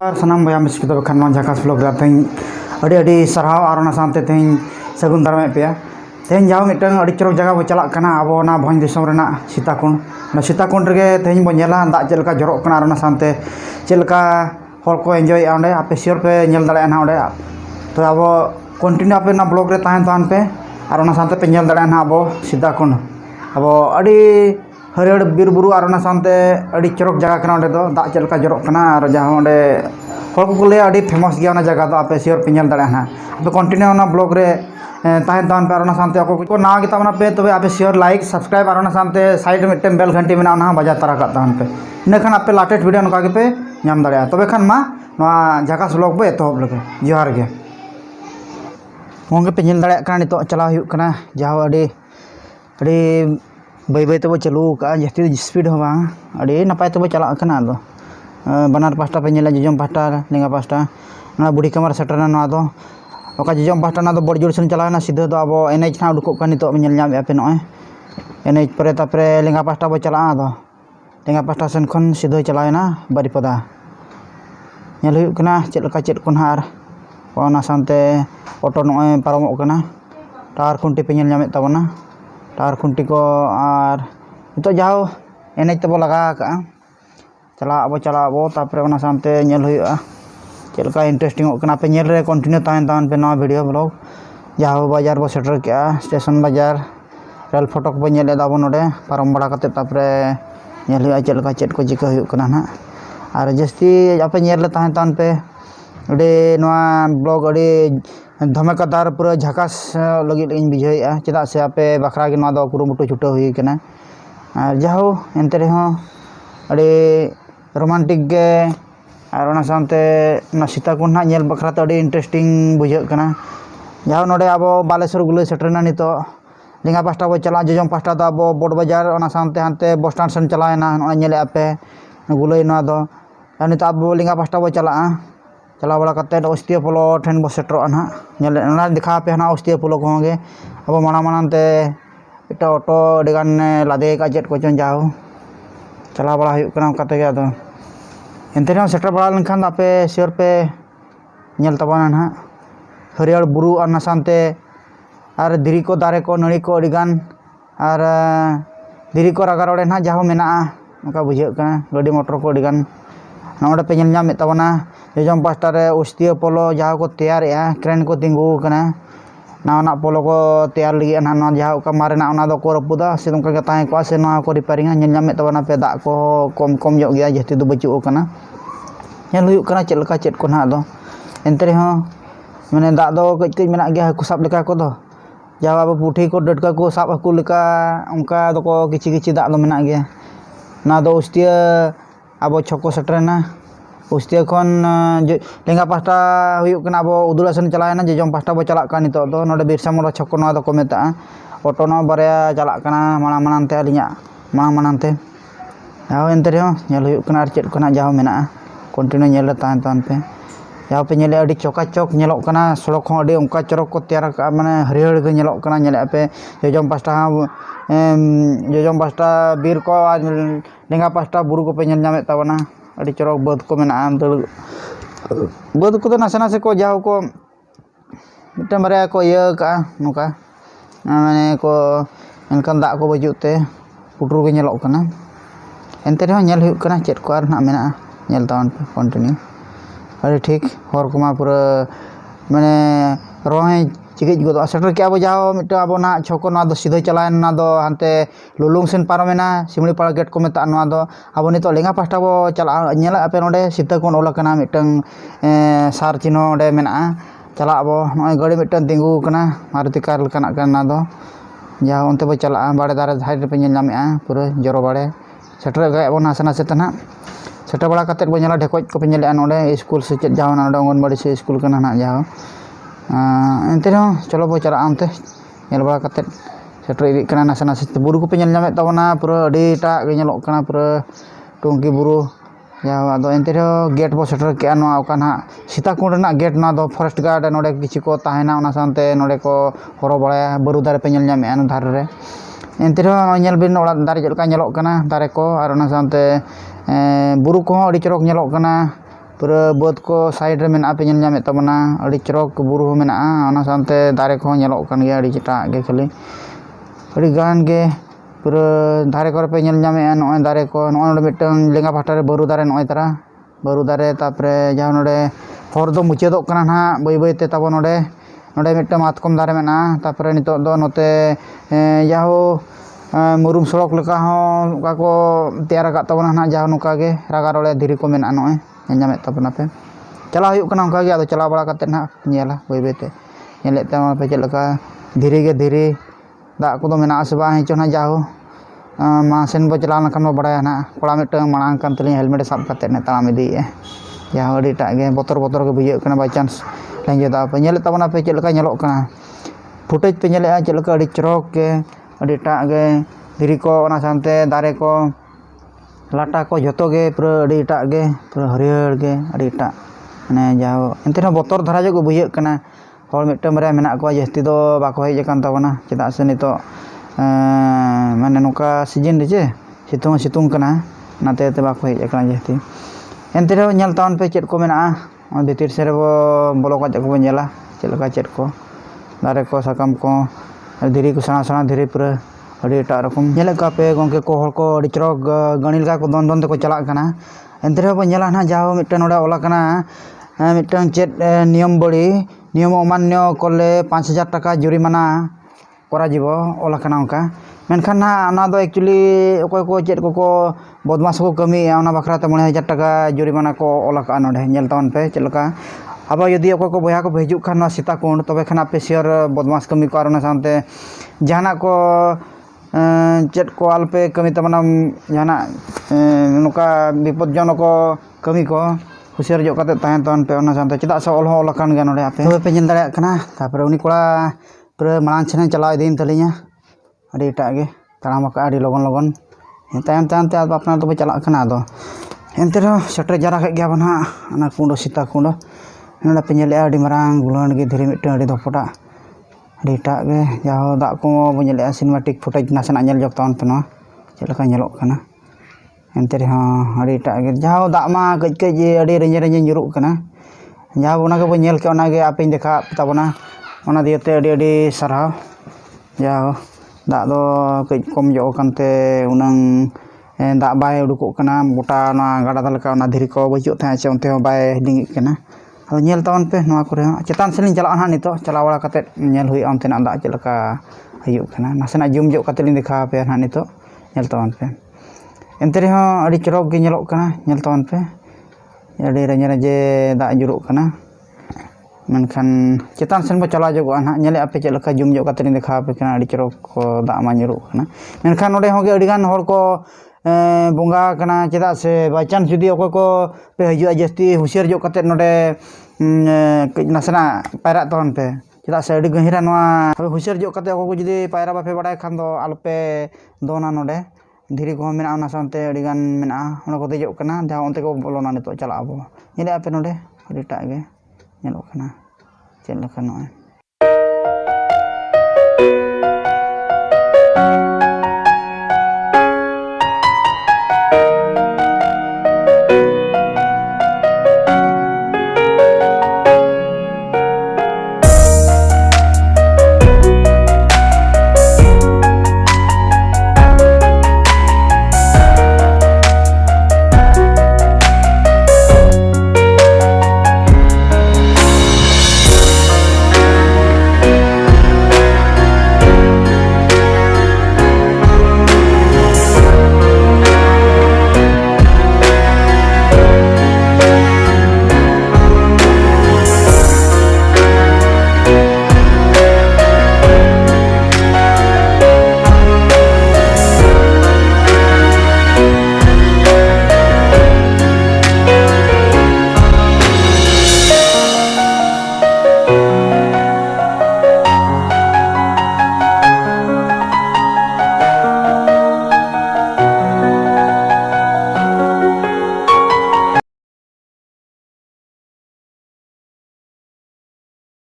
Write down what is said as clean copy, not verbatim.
सानाम बया मिस तो बखान झाकास ब्लॉग रे तें अड़ी अड़ी सरहाव और ना सानते तें सगुन दारमे पे तें जाओ मिटन अड़ी चरक जगह बो चलाक कना अब ना भोज दिसम रेना सीताकुंड रे तें बो नेला दा चेलका जरक कना और ना सानते चेलका हर को एंजॉय ओंडे आपे सियोर पे नेल दाड़े ना ओंडे तो अब कंटिन्यू आपे ना ब्लॉग रे ताहन पे और ना सानते पे नेल दाड़े ना अब सीताकुंड अब अड़ी हरियर बीर बुरु और ना सानते अड़ी चरक जगह कना ओंडे दो दा चेलका जरक कना और जहां ओंडे हर को ले अड़ी फेमस गया ना जगह दो आपे सियोर पे नेल दाड़े ना आपे कंटिन्यू ना ब्लॉग रे ताहन पे और ना सानते को ना गे ताबना पे तबे आपे सियोर लाइक सब्सक्राइब और ना सानते साइड में बेल घंटी में ना बजा तारा का ताहन पे इनखान आपे लाटेस्ट वीडियो नका पे नाम दाड़े तबे खान मा झाकास ब्लॉग पे एतहब लगे जोहार गे मोंगे पे नेल दाड़े नितो चला हुयुग कना जहां अड़ी अड़ी बै बै तब चालू का जास्ती स्पीड हो बांग अड़ी नपाय तब चला कना दो बनार पास्टा पे नेला जजम पास्टा लेंगा पास्टा ना बुढ़ी कमर सेटरना ना दो ओका जजम पास्टा ना दो बड़ जोर सन चलाना सीधा दो अब एनएच ना उडुकोग का नितो नेल नाम पे नय एनएच परे तापरे लेंगा पास्टा बो चला दो लेंगा पास्टा सेन खन सीधा चलाना बारीपदा नेल हुयुग कना चेद लका चेद कोन हार ओना सानते ऑटो नय पारमोग कना टार खुंटी पे नेल नामे ताबना टार खुंटी को और नितो जाओ एनएच तब लगा का चला अब तापरे ओना सानते नेल हुयुगा चेद लका इंटरेस्टिंग होना पे नेल रे कंटिन्यू ताहन पे नवा वीडियो ब्लॉग जाओ बाजार बो सेटर के स्टेशन बाजार रेल फटक बो नेल एदा बो नोडे पारम बड़ा कते तापरे नेल हुयुगा चेद लका चेद को चिका हुयुग कना ना और जस्ती आपे नेल ताहन पे अड़ी नवा ब्लॉग अड़ी धमाकेदार पूरा झाकास लगे बुझेगा चेदा से आपे बखरा के नवा दो कुरुमुटु छुटा हुई कना और जाओ एनते रहो अड़ी रोमांटिक गे और ओना सानते ना सीताकुंड ना नेल बखरा तो अड़ी इंटरेस्टिंग बुझे कना जाओ नोडे अब बालेश्वर गुले सेटरना नितो लेंगा पास्टा बो चला जजम पास्टा दो अब बोर्ड बाजार ओना सानते हानते बस स्टैंड सेन चलाना नोय नेले आपे गुले ना दो नितो अब लेंगा पास्टा बो चला बड़ा करते अस्तिया पोलो ठेन बो सेटरोआ ना नेल दिखा पे ना अस्तिया पोलो को गे अब माना मानाते इटा ऑटो अड़ीगान लादे का चेद को चन जाओ चला बड़ा हुयुग कना कते गे आदो एनते रहो सेटर बड़ा लेनखान आपे सियोर पे नेल ताबाना ना हरियर बुरु और ना सानते और धीरी को दारे को नड़ी को अड़ीगान और धीरी को रागारोड़े ना जाहो मेना नका बुझे कना गाड़ी मोटर को अड़ीगान नोडे पे नेल नामे ताबना जजम पास्टा रे अस्तिया पोलो जहाँ को तैयार क्रेन को तिंगू कना नावना पोलो को तैयार लगी ना जहाँ का मारेना ओना दो को रपुदा से तुमका के ताहे को से ना को रिपेयरिंग नेल नामे ताबना पे दा को कम कम जो गया जस्ती दो बचु कना नेल हुयुग कना चेद लका चेद को ना दो एनते रे हो माने दा दो कज कज मेना गया हाकु साब लेका को दो जहाँ अब पुठी को डटका को साब हाकु लेका उनका दो को किछि किछि दा दो मेना गया ना दो अस्तिया अब छको सेटरना अस्तिया खन लेंगा पास्टा हुयुग कना अब उदुला सेन चलाना जजम पास्टा बो चला का नितो दो नोडे बिरसा मोड़ा छको ना दो को मेता ऑटो ना बारे चला कना माना मानाते अलिया माना मानाते जाओ एनते रे नेल हुयुग कना चेद को ना जाओ मेना कंटिन्यू नेल ताहन पे जाओ पे नेले अड़ी चौका चौक नेलोग कना सड़क हो अड़ी उनका चरक को तैयार का माने हरियर गे नेलोग कना नेले पे जजम पास्टा बीर को लेंगा पास्टा बुरु को पे नेल नामे ताबना अड़ी चरक बद को मेना बद को नासे नासे को जाओ को मिटन बारे को इया का नोका माने को एनकान दा को बजुते पुटरू गे नेलोग कना एनते रे नेल हुयुग कना चेद को आर ना मेना नेल तावन पे कंटिन्यू अरे ठीक हर को पूरा माने रोहे चिकिच गो सेटर के अब जाओ मिट अब ना छको ना दो सीधा चलाना ना दो हानते लुलुंग सेन पारमेना सिमड़ी पाड़ा गेट को मेता ना दो अब नितो लेंगा पास्टा बो चला नेला आपे नोडे सीताकुंड ओला कना मिटन सार चिन्ह ओडे मेना चला अब नय गाड़ी मिटन तिंगू कना मारुति कार लकाना कना दो जाओ ओनते बो चला बाड़े दारे साइड पे नेल नामेआ पूरा जरो बाड़े सेटर गए अब नासे नासे तना सेटर बड़ा कते बो नेला ढेकोज को पे नेले नोडे स्कूल से चेद जाओ ना नोडे अंगनबाड़ी से स्कूल कना ना जाओ एनते रहो चलो बो चला आमते नेल बड़ा कते सेटर इदी कना नासे नासे बुरु को पे नेल नामे ताबना पूरा अड़ी टा गे नेलोग कना पूरा टुंकी बुरु जाओ आदो एनते रहो गेट बो सेटर के नवा ओकाना सीताकुंड ना गेट ना दो फॉरेस्ट गार्ड नोडे किछि को ताहेना ओना सानते नोडे को हरो बड़ा बुरु दारे पे नेल नामे न धार रे एनते रहो नेल बिन ओड़ा दारे चलका नेलोग कना दारे को और ओना सानते बुरु को अड़ी चरक नेलोग कना pura buat ko side re mena pe nyel nyame tabona adi chorok buru mena ona sante dare ko nyelok kan ge adi cita ge khali adi gan ge pura dare ko pe nyel nyame noy dare ko noy node mitang lenga pahta re baru dare noy tara baru dare tapre jaho node hor do muchedok kana na bai bai te tabon node mitang matkom dare mena tapre nitok do note jaho murum sorok leka ho ka ko tiara kat tabona na jaho nuka ge raga role diri ko mena noy nyame tabona pe chala huyuk kana onka ge ado chala bala kate na nyela bai bai te nyelek te pe chet leka diri ge diri dak ko do mena ase ba hicho na jaho masen bo chala nakan bo badaya na kola mitang manang kan teli helmet sab kate ne taram idi jaho adi tak ge botor ge bujek kana by chance lanjut apa nyelek tabona pe chet leka nyelok kana footage pe nyelek chet leka adi chorok ge adi tak ge diri ko ona sante dare ko lata ko joto ge pura adi tak ge pura hariयर ge adi tak mane jaho ente no botor dhara jo ko bujek kana hor mitang bare menak ko jasti do bako hej akan tabona cedak se nitok mane noka season de je situng kana nate te bako hej akan jasti ente ro nyel taon pe chet ko mena bitir se re bo bolo ka ko nyela chet leka chet ko dare ko sakam ko diri ko sana diri pura adi etak rokom nyelek ka pe gongke ko hor ko adi chorok ganil ka ko don te ko chalak kana ente re bo nyela na jaho mitang node ola kana mitang chet niyom অমান্য করলে 5000 টাকা জরিমানা করা যাব OLA kana onka menkhan na ona do actually okoy ko chet ko bodmas ko kami ona bakra te 5000 টাকা জরিমানা ko ola ka node nyel taon pe chet leka aba jodi okoy ko boya ko hijuk khan na sitakund tobe khana pe share bodmas kami ko arona sante jahana ko chet ko alpe kami tabana jahana noka bipodjono ko kami ko husiar jok kate tahan tahan pe ona sante cedak sa ol ho olakan ga node ape tobe pe nyel dareyak kana tapore uni kola pura malang chene chalao idin talinya adi etak ge taram ka adi logon tayam te apna to chalak kana do ente ro setter jara kek ge bana ana kundo sita kundo node pe nyel adi marang gulan ge dhiri mitang adi dopota adi etak ge jaho dak ko bo nyel cinematic footage nasana nyel jok taon pe no chelaka nyelok kana ente re adi etak ge jaho dak ma kej adi renje nyuruk kana jaho ona ge bo nyel ke ona ge apeng dekha tabona ona diete adi sarhaw jaho dak do kej kom jok kante unang dak bai udukok kana gota na gada daleka ona dhiri ko bajuk tha che onte bai dingik kana ado nyel taon pe noa kore chetan selin chalak na nitok chala wala kate nyel hui onte na dak chet leka hayuk kana nasena jum jok kate lin dekha pe na nitok nyel taon pe ente re adi chorok ge nyelok kana nyel taon pe adi renje je dak juruk kana menkhan chetan sen bo chala jogo na nyele ape chet leka jum jok kate lin dekha pe kana adi chorok ko dak ma nyuruk kana menkhan node hoge adi gan hor ko bonga kana cedak se by chance jodi okoy ko pe hijua jasti husiar jok kate node nasena pairak taon pe cedak se adi gahira noa husiar jok kate okoy ko jodi paira bape badai khan do alpe dona node dhiri ko mena ona sante adi gan mena ona ko dejok kana jaho onte ko bolona nitok chalak abo nyele ape node adi tak ge nyelok kana chet leka noy